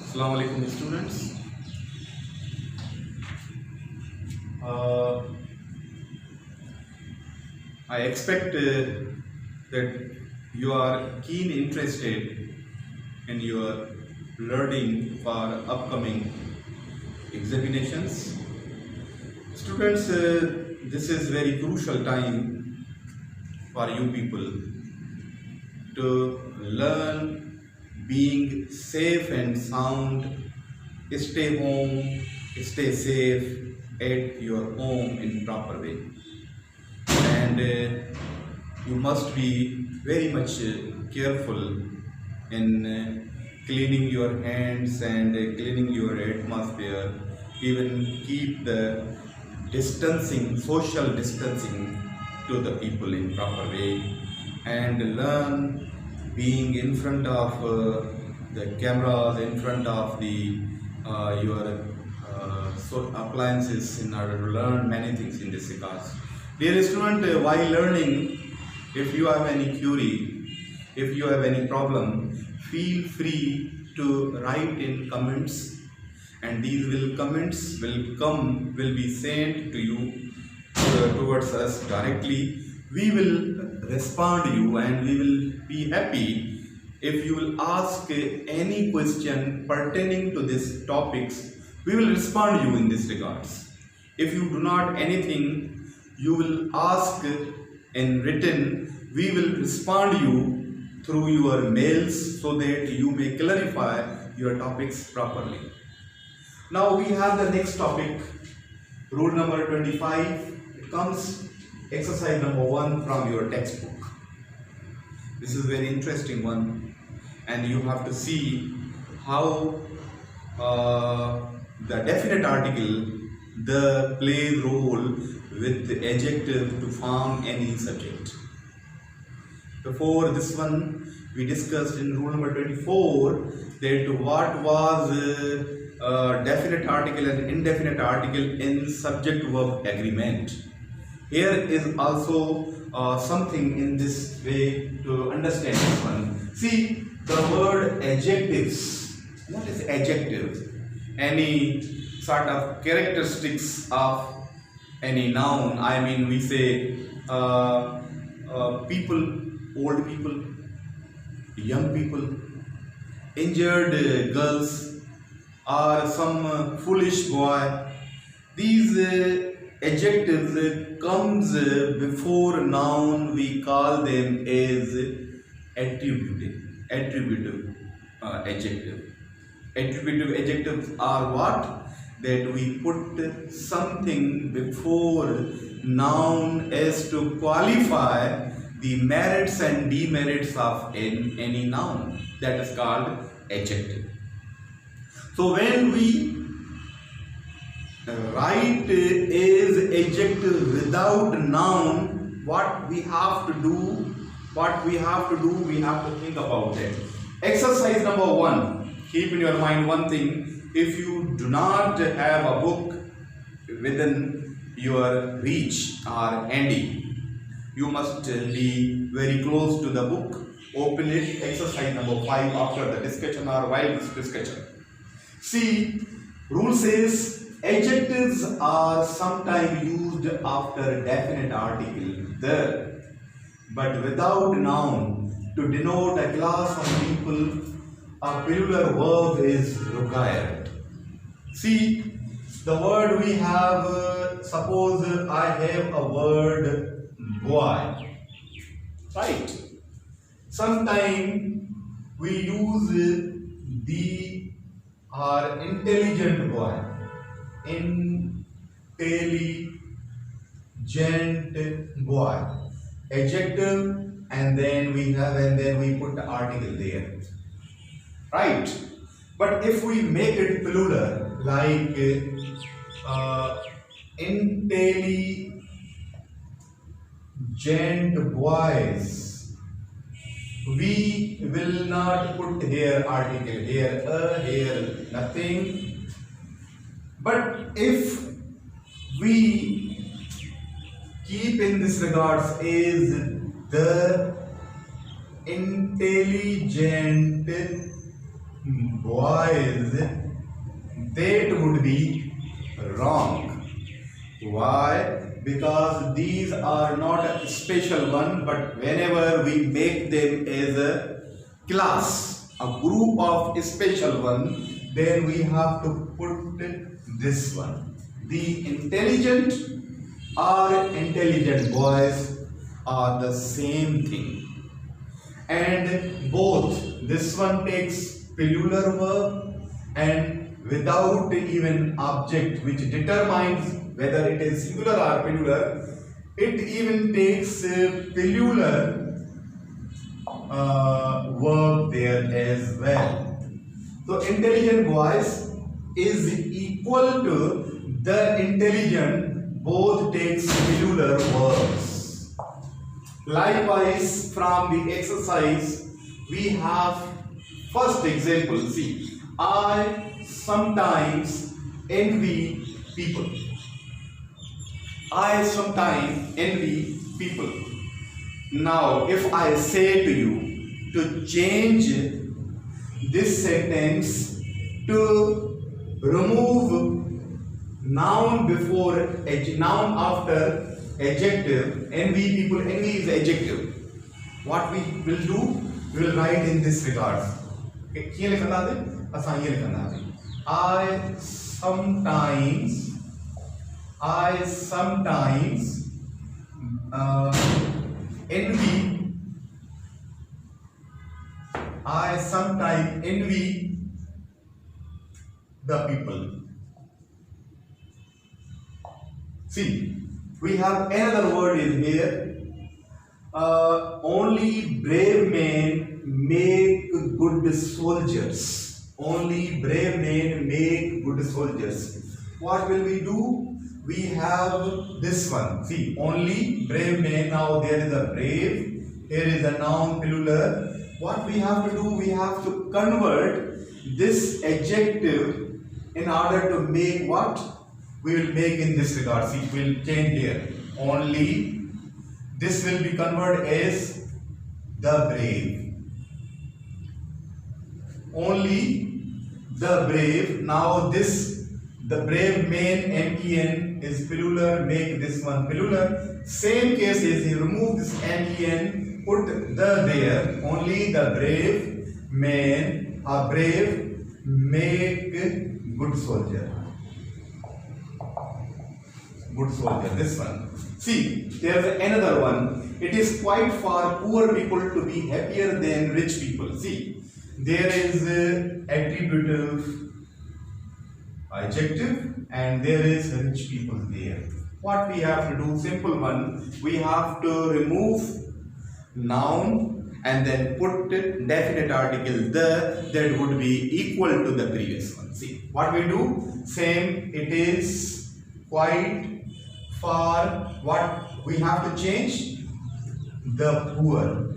Assalamu alaikum students. Uh, I expect that you are keen interested in your learning for upcoming examinations. Students, this is very crucial time for you people to learn being safe and sound. Stay home, stay safe at your home in proper way, and you must be very much careful in cleaning your hands and cleaning your atmosphere. Even keep the social distancing to the people in proper way, and learn being in front of the cameras, in front of the your appliances, in order to learn many things in this regards. Dear student, while learning, if you have any query, if you have any problem, feel free to write in comments, and these comments will be sent to you towards us directly. We will respond you, and we will be happy if you will ask any question pertaining to these topics. We will respond you in this regards. If you do not anything, you will ask in written. We will respond you through your mails so that you may clarify your topics properly. Now we have the next topic, rule number 25. It comes exercise number 1 from your textbook. This is a very interesting one, and you have to see how the definite article plays role with the adjective to form any subject. Before this one, we discussed in rule number 24 that what was definite article and indefinite article in subject-verb agreement. Here is also something in this way to understand this one. See, the word adjectives. What is adjective? Any sort of characteristics of any noun. I mean, we say people, old people, young people, injured girls, or some foolish boy. These adjectives comes before noun. We call them as attributive adjective. Attributive adjectives are what? That we put something before noun as to qualify the merits and demerits of any noun. That is called adjective. So when we write as adjective without noun, what we have to do, we have to think about it. Exercise number 1. Keep in your mind one thing. If you do not have a book within your reach or handy, you must be very close to the book. Open it. Exercise number 5 after the discussion or while this discussion. See, rule says adjectives are sometimes used after definite article the, but without noun. To denote a class of people, a plural verb is required. See, the word we have, suppose I have a word boy, right? Sometimes we use the or intelligent boy, intelligent boy, adjective, and then we put the article there, right? But if we make it plural, like intelligent boys, we will not put here article, here nothing. But if we keep in this regards is the intelligent boys, that would be wrong. Why? Because these are not a special one, but whenever we make them as a class, a group of special one, then we have to put this one. The intelligent or intelligent boys are the same thing. And both, this one takes plural verb and without even object which determines whether it is singular or plural, it even takes plural verb there as well. So intelligent voice is equal to the intelligent both takes plural verbs. Likewise, from the exercise we have first example. See, I sometimes envy people. I sometimes envy people. Now, if I say to you to change this sentence to remove noun before noun after adjective, envy people, envy is adjective. What we will do, we will write in this regard. ये लिखना दे, असां ये लिखना दे. I sometimes envy. I sometimes envy the people. See, we have another word in here. Only brave men make good soldiers. Only brave men make good soldiers. What will we do? We have this one. See, only brave men. Now there is a brave. Here is a noun plural. What we have to do? We have to convert this adjective in order to make what? We will make in this regard. See, we will change here. Only. This will be converted as the brave. Only the brave. Now this, the brave men, men is plural, make this one plural. Same case is you remove this men, put the there. Only the brave men are brave, make good soldier. Good soldier, this one. See, there is another one. It is quite for poor people to be happier than rich people. See, there is attributive adjective and there is rich people there. What we have to do? Simple one. We have to remove noun and then put definite article the, that would be equal to the previous one. See, what we do? Same, it is quite for what we have to change? The poor.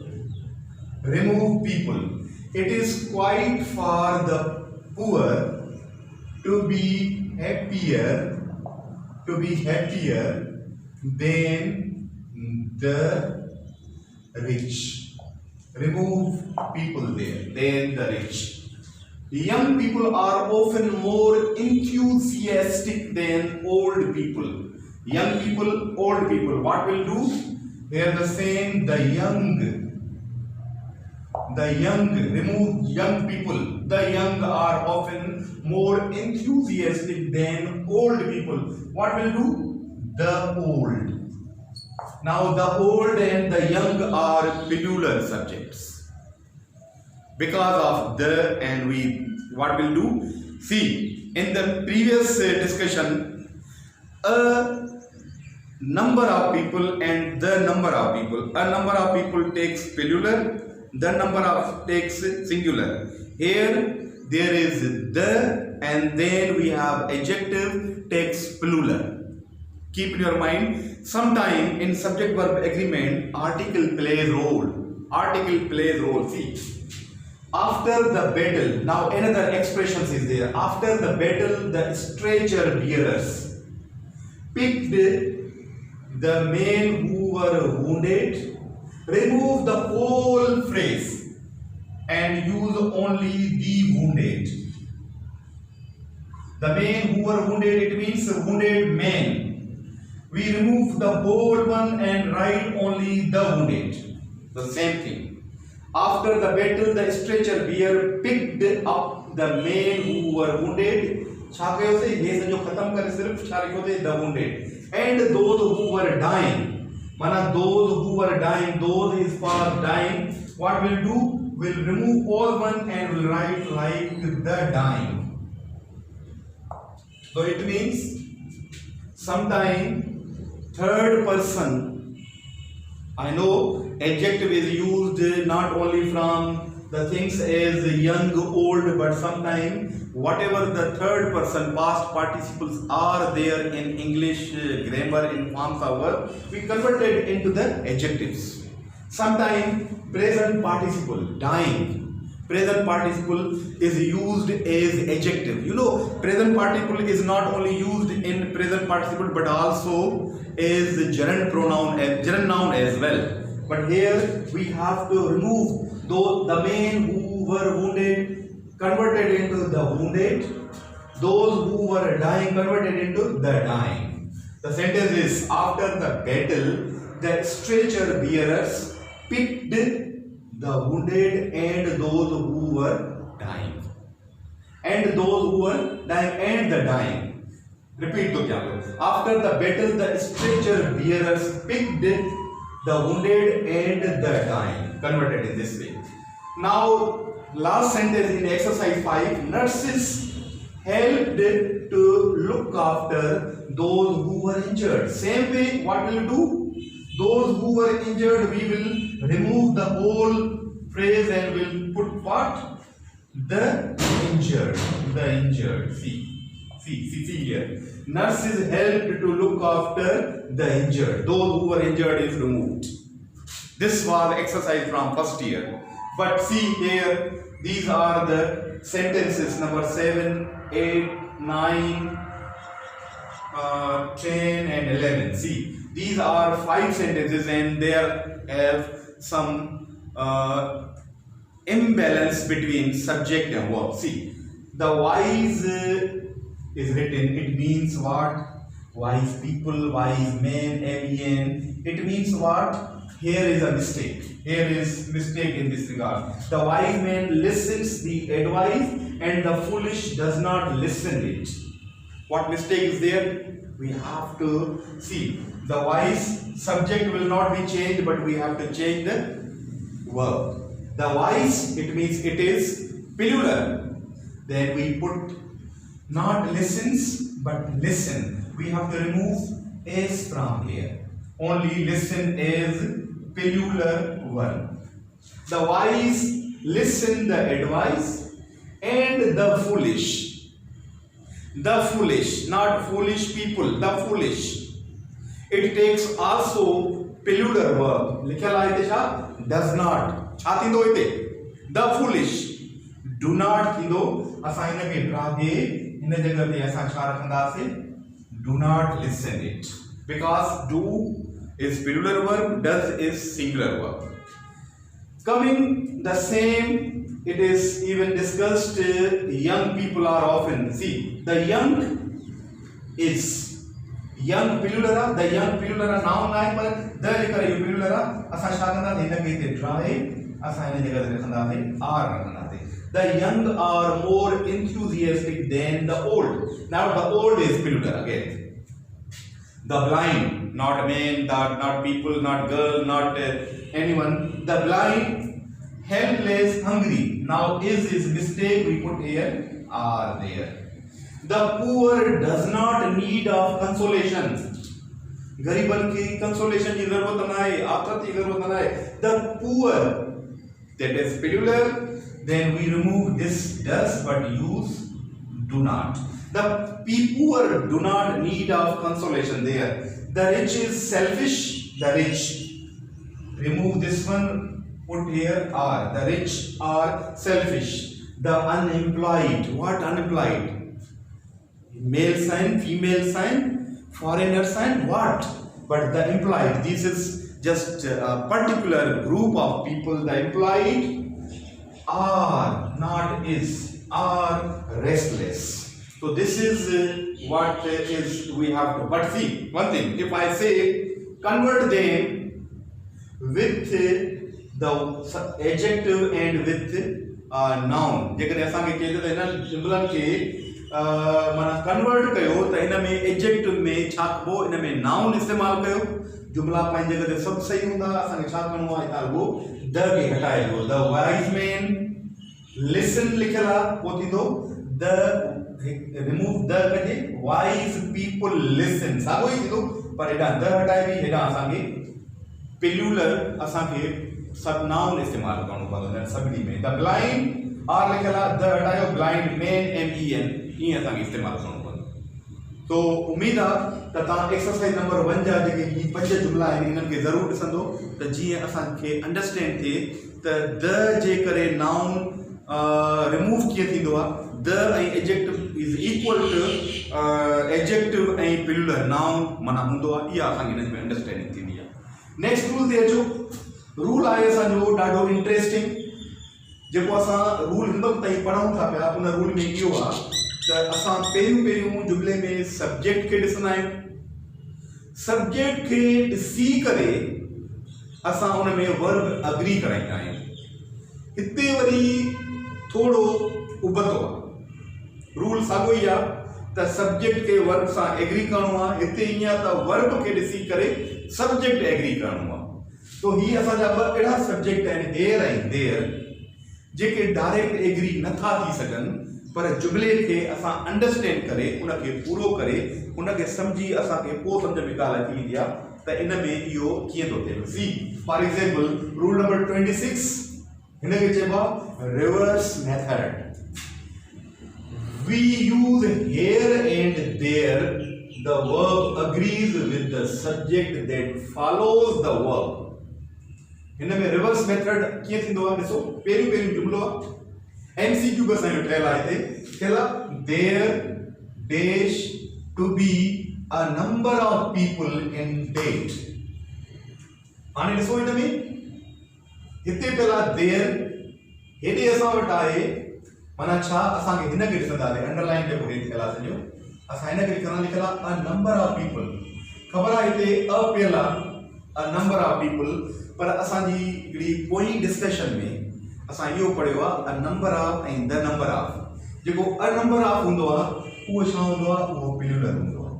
Remove people. It is quite for the poor to be happier than the rich. Remove people there, than the rich. Young people are often more enthusiastic than old people. Young people, old people, what will do? They are the same, the young, remove young people. The young are often more enthusiastic than old people. What will do? The old. Now the old and the young are plural subjects. Because of the and we, what will do? See, in the previous discussion, a number of people and the number of people. A number of people takes plural, the number of takes singular. Here there is the and then we have adjective takes plural. Keep in your mind, sometime in subject verb agreement article plays role. Article plays role. See, after the battle, now another expression is there. After the battle, the stretcher bearers picked the men who were wounded, remove the whole phrase and use only the wounded. The men who were wounded, it means wounded men. We remove the bold one and write only the wounded. The same thing. After the battle, the stretcher bearer picked up the men who were wounded. The wounded. And those who were dying. Those who were dying, those is for dying. What we'll do? We'll remove all one and we'll write like the dying. So it means sometime third person. I know adjective is used not only from the things as young, old, but sometimes whatever the third person past participles are there in English grammar in forms of verb, we convert it into the adjectives. Sometimes present participle, dying. Present participle is used as adjective. You know, present participle is not only used in present participle but also as gerund pronoun, as gerund noun as well. But here we have to remove the men who were wounded, converted into the wounded. Those who were dying, converted into the dying. The sentence is, after the battle, the stretcher bearers picked the wounded and those who were dying. And those who were dying and the dying. Repeat to kya. After the battle, the stretcher bearers picked the wounded and the dying. Converted in this way. Now, last sentence in exercise 5. Nurses helped to look after those who were injured. Same way, what will do? Those who were injured, we will remove the whole phrase and will put what? The injured. The injured. See here. Nurses helped to look after the injured. Those who were injured is removed. This was exercise from first year. But see here, these are the sentences number 7, 8, 9, 10 and 11. See, these are 5 sentences and they have some imbalance between subject and verb. See, the wise is written, it means what? Wise people, wise men, men. It means what? Here is a mistake. Here is mistake in this regard. The wise man listens the advice and the foolish does not listen it. What mistake is there? We have to see. The wise subject will not be changed, but we have to change the verb. The wise, it means it is plural. Then we put not listens, but listen. We have to remove s from here. Only listen is plural verb. The wise listen the advice and the foolish. The foolish, not foolish people, the foolish. It takes also plural verb. Does not. The foolish. Do not. Do not listen it. Because do is plural verb, does is singular verb. Coming the same, it is even discussed, young people are often, see, the young is young plural, the young plural noun line पर the लिखा plural असा शागंदा देना कहते try असा इन्हें जगह रखना दे are रखना दे. The young are more enthusiastic than the old. Now the old is plural again. The blind, not men, not people, not girl, not anyone. The blind, helpless, hungry. Now is mistake, we put here are there. The poor does not need of consolation. गरीबन की consolation की जरूरत नहीं, आखरत की जरूरत नहीं. The poor, that is plural. Then we remove this does but use do not. The poor do not need of consolation there. The rich is selfish. The rich. Remove this one. Put here are. The rich are selfish. The unemployed. What unemployed? Male sign, female sign, foreigner sign. What? But the employed. This is just a particular group of people. The employed are, not is, are restless. So this is what is we have to. But see, one thing, if I say convert them with the adjective and with noun, जेकॾहिं असांखे चए त हिननि जुमलनि खे माना convert कयो त हिन में एडजेक्टिव में छा कबो, हिन में नाउन इस्तेमाल कयो, जुमला पंहिंजी जॻह ते सभु सही हूंदा, असांखे छा करिणो आहे, हितां रुगो द खे हटाए ॾियो, द वाइज मैन लिसन लिखियल आहे, पोइ थींदो द रिमूव द कजे वाइज पीपल लिसन, साॻियो ई थींदो, पर हेॾां द हटाइबी, हेॾां असांखे पेल्यूलर असांखे सब नाउन इस्तेमाल करणो पवंदो हिन सभिनी में। द ब्लाइंड आर लिखियल आहे, द हटायो, ब्लाइंड मैन MEN ईअं असांखे इस्तेमाल करणो पवंदो। तो उम्मीद आहे त तव्हां एक्सरसाइज नंबर 1 जा जेके ही 5 जुमला आहिनि इन्हनि खे ज़रूरु ॾिसंदो त जीअं असांखे अंडरस्टैंड थिए त द जे करे नाउन रिमूव कीअं थींदो आहे, द ऐं adjective is equal to adjective ऐं पेल्यूलर नाउन माना हूंदो आहे, इहा असांखे हिन में अंडरस्टैंडिंग थींदी आहे। नेक्स्ट रूल ते अचो। रूल आहे असांजो ॾाढो इंट्रेस्टिंग, जेको असां रूल हिन वक़्तु ताईं पढ़ूं था पिया, उन रूल में इहो आहे त असां पहिरियों जुमले में सब्जेक्ट खे ॾिसंदा आहियूं, सब्जेक्ट खे ॾिसी करे असां उन में वर्ब अग्री कराईंदा आहियूं। हिते वरी थोरो उबतो आहे, रूल साॻियो ई आहे त सब्जेक्ट खे वर्ब सां एग्री करिणो आहे, हिते ईअं त वर्ब खे ॾिसी करे सब्जेक्ट एग्री करिणो आहे। तो ही असांजा ॿ अहिड़ा सब्जेक्ट आहिनि हेयर ऐं देयर, जेके डायरेक्ट एग्री नथा थी सघनि, पर जुमले खे असां अंडरस्टैंड करे उनखे पूरो करे उनखे सम्झी असांखे पोइ सम्झ में ॻाल्हि अची वेंदी आहे त इन में इहो कीअं थो थिए। See for example rule number 26 हिनखे चइबो आहे reverse method. We use here and there, the verb agrees with the subject that follows the verb। हिन में रिवर्स मेथड कीअं थींदो आहे, ॾिसो पहिरियों जुमलो आहे, MCQ बस असांजो ठहियल आहे, हिते ठहियल आहे there dash to be a number of people in debt. हाणे ॾिसो हिन में हिते पियल आहे देयर, हेॾे असां वटि आहे माना छा, असांखे हिन खे ॾिसंदासीं अंडरलाइन जेको हेठि ठहियल आहे सॼो, असां हिन खे लिखंदा अ नंबर ऑफ पीपल, ख़बर आहे हिते अ पियल आहे अ नंबर ऑफ पीपल, पर असांजी हिकिड़ी पोइ डिस्कशन में असां इहो पढ़ियो आहे अ नंबर ऑफ ऐं द नंबर ऑफ। जेको अ नंबर ऑफ हूंदो आहे उहो छा हूंदो आहे, उहो पेल्यूलर हूंदो आहे।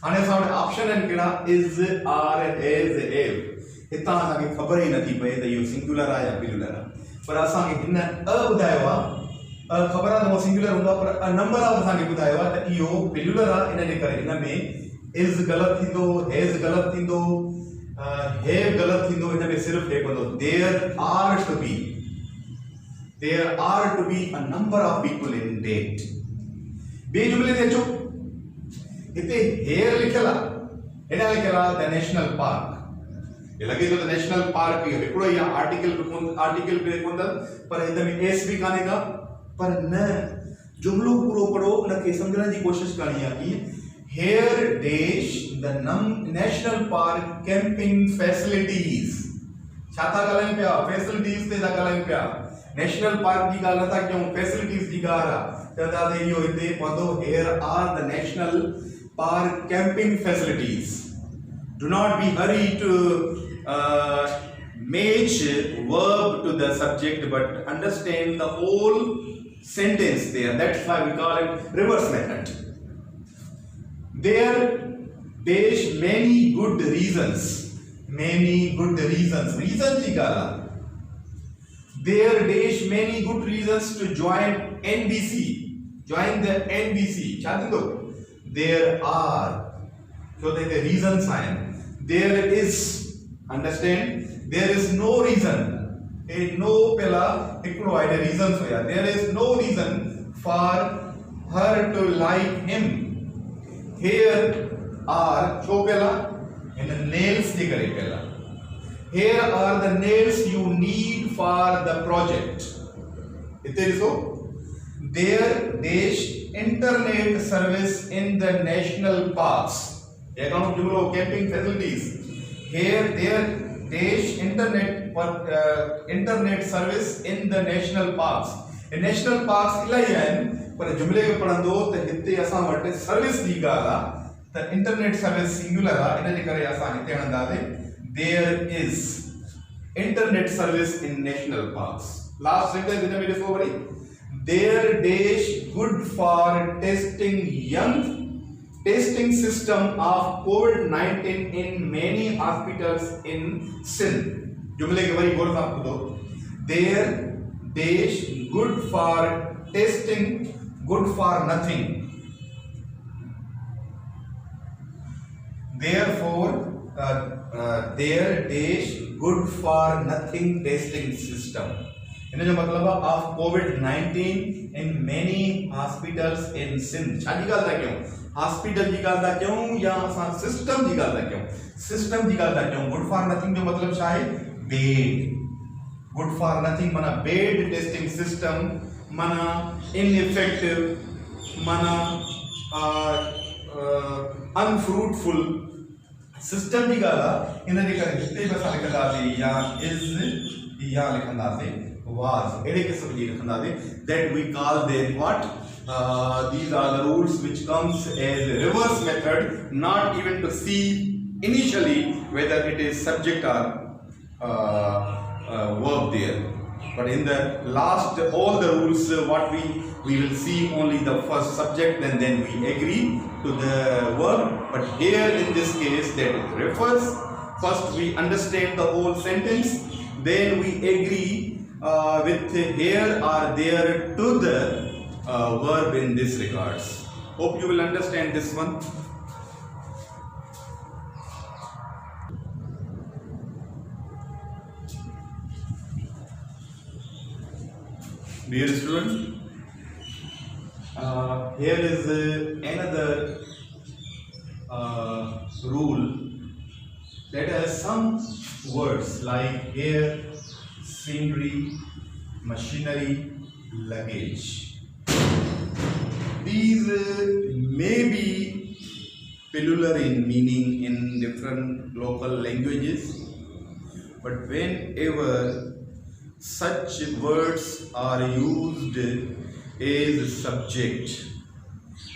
हाणे असां वटि ऑप्शन आहिनि कहिड़ा, इज़, आर, एज, एव। हितां असांखे ख़बर ई नथी पए त इहो सिंगुलर आहे या पेल्यूलर आहे, पर असांखे हिन अ ॿुधायो आहे, ख़बर आहे त उहो सिंगुलर हूंदो आहे, पर नंबर ऑफ असांखे ॿुधायो आहे त इहो पेल्यूलर आहे, इन जे करे हिन में इज़ ग़लति थींदो, हेज़ ग़लति थींदो, हैव ग़लति थींदो, हिन में सिर्फ़ु हे पवंदो there are to be, there are to be a number of people in date। ॿिए जुमले ते अचो, हिते हेयर लिखियल आहे, हेॾा लिखियल आहे द नेशनल पार्क। ये लॻे थो त नेशनल पार्क इहो हिकिड़ो ई आहे, आर्टिकल बि कोन अथसि, पर हिन में एस बि कान्हे का, पर न जुमलो पूरो पढ़ो, उनखे सम्झण जी कोशिशि करणी आहे कि here dash the national park camping facilities. छा था ॻाल्हायूं पिया, फैसिलिटीज़ ते था ॻाल्हायूं पिया, नेशनल पार्क जी ॻाल्हि नथा कयूं, फैसिलिटीज़ जी ॻाल्हि आहे, चवंदासीं इहो हिते पवंदो here are the national park camping facilities. Do not be hurry to match verb to the subject, but understand the whole sentence there. That's why we call it reverse method. There dash many good reasons, reasons की ॻाल्हि आहे। There dash many good reasons to join NBC, join the NBC। छा थींदो, there are, so that the reasons आहिनि, there is, understand, there is no reason, a no pela हिकिड़ो आहे reasons हुया, there is no reason for her to like him। here are छो पहला हिन nails जे करे पहला, here are the nails you need for the project। हिते ॾिसो there dash internet service in the national parks। ये कौन जुमलो camping facilities, here there dash internet internet service in the national parks. In national parks इलाही आहिनि पर जुमले खे पढ़ंदो त हिते असां वटि सर्विस जी ॻाल्हि आहे त इंटरनेट सर्विस सिंगुलर आहे इन जे करे असां हिते हणंदासीं there is internet service in national parks. Last sentence हिन में ॾिसो वरी there dash good for testing system of COVID-19 in many hospitals in Sindh. जुमले के वरी गौर सां ॿुधो there dash good for testing good for nothing. Therefore, their dash good for nothing testing system. इन जो मतलब है of COVID-19 in many hospitals in Sindh. छा जी ॻाल्हि था कयूं हॉस्पिटल जी ॻाल्हि था कयूं या असां सिस्टम जी ॻाल्हि था कयूं सिस्टम जी ॻाल्हि था कयूं. गुड फॉर नथिंग जो मतलब छा आहे बेड. गुड फॉर नथिंग माना बेड टेस्टिंग सिस्टम माना इनइफेक्टिव माना अनफ्रूटफुल सिस्टम जी ॻाल्हि आहे. इन जे करे हिते बि असां लिखंदासीं या इज़ या लिखंदासीं was अहिड़े क़िस्म जी लिखंदासीं that we call them what these are the rules which comes as a reverse method not even to see initially whether it is subject or verb there, but in the last all the rules what we will see only the first subject and then we agree to the verb. But here in this case that it refers first we understand the whole sentence then we agree with here or there to the verb in this regards. Hope you will understand this one. Dear students, here is another rule that has some words like here, scenery, machinery, luggage. These may be peculiar in meaning in different local languages, but whenever such words are used as subject,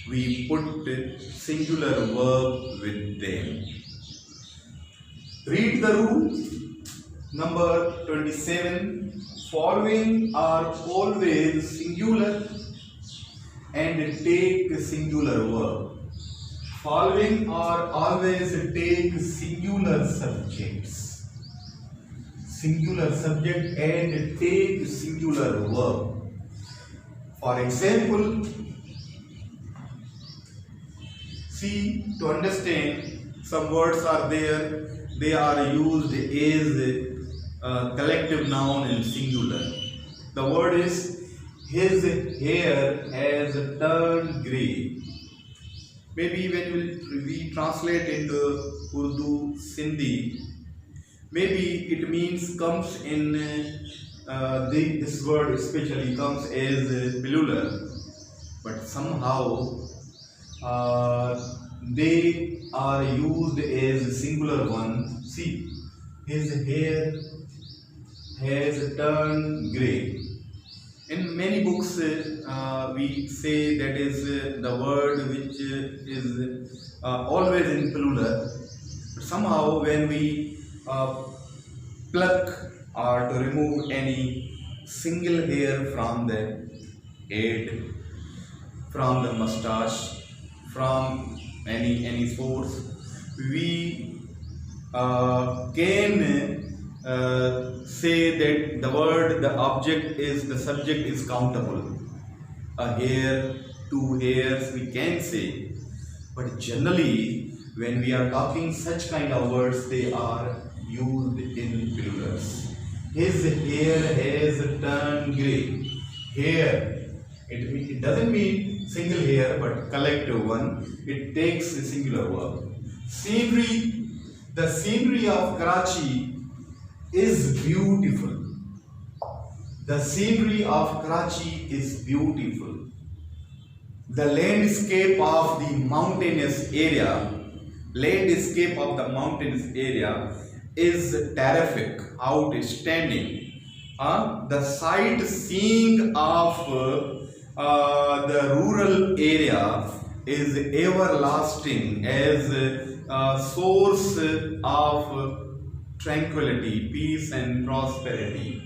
we put singular verb with them. Read the rule. Number 27. Following are always singular and take singular verb. Following are always take singular subjects. Singular subject and take singular verb. For example, see, to understand some words are there, they are used as collective noun in singular. The word is his hair has turned grey. Maybe when we translate into Urdu, Sindhi, maybe it means comes in this word especially comes as plural, but somehow they are used as singular one. See, his hair has turned grey. In many books we say that is the word which is always in plural, but somehow when we pluck or to remove any single hair from the head, from the mustache, from any source, we can say that the word, the object is, the subject is countable. A hair, two hairs, we can say. But generally, when we are talking such kind of words, they are used in plurals. His hair has turned grey. Hair, it doesn't mean single hair, but collective one. It takes a singular verb. Scenery, the scenery of Karachi is beautiful. The scenery of Karachi is beautiful. The landscape of the mountainous area is terrific, outstanding. The sightseeing of the rural area is everlasting as a source of tranquility, peace and prosperity.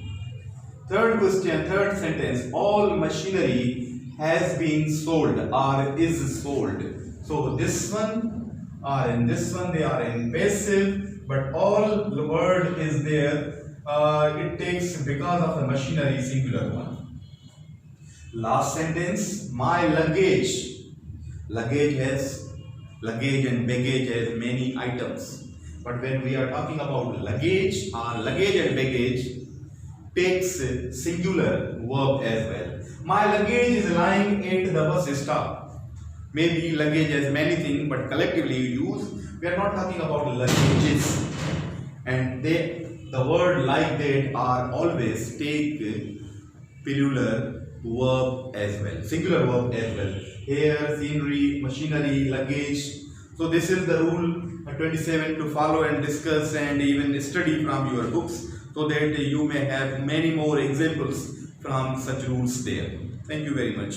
Third question, third sentence, all machinery has been sold or is sold. So this one or in this one they are in passive, but all the word is there. It takes because of the machinery singular one. Last sentence, my luggage. Luggage and baggage has many items. But when we are talking about luggage or luggage and baggage takes singular verb as well. My luggage is lying at the bus stop. Maybe luggage has many things, but collectively you use. We are not talking about luggages. And the word like that are always take plural verb as well, singular verb as well. Hair, scenery, machinery, luggage. So this is the rule 27 to follow and discuss and even study from your books, so that you may have many more examples from such rules there. Thank you very much.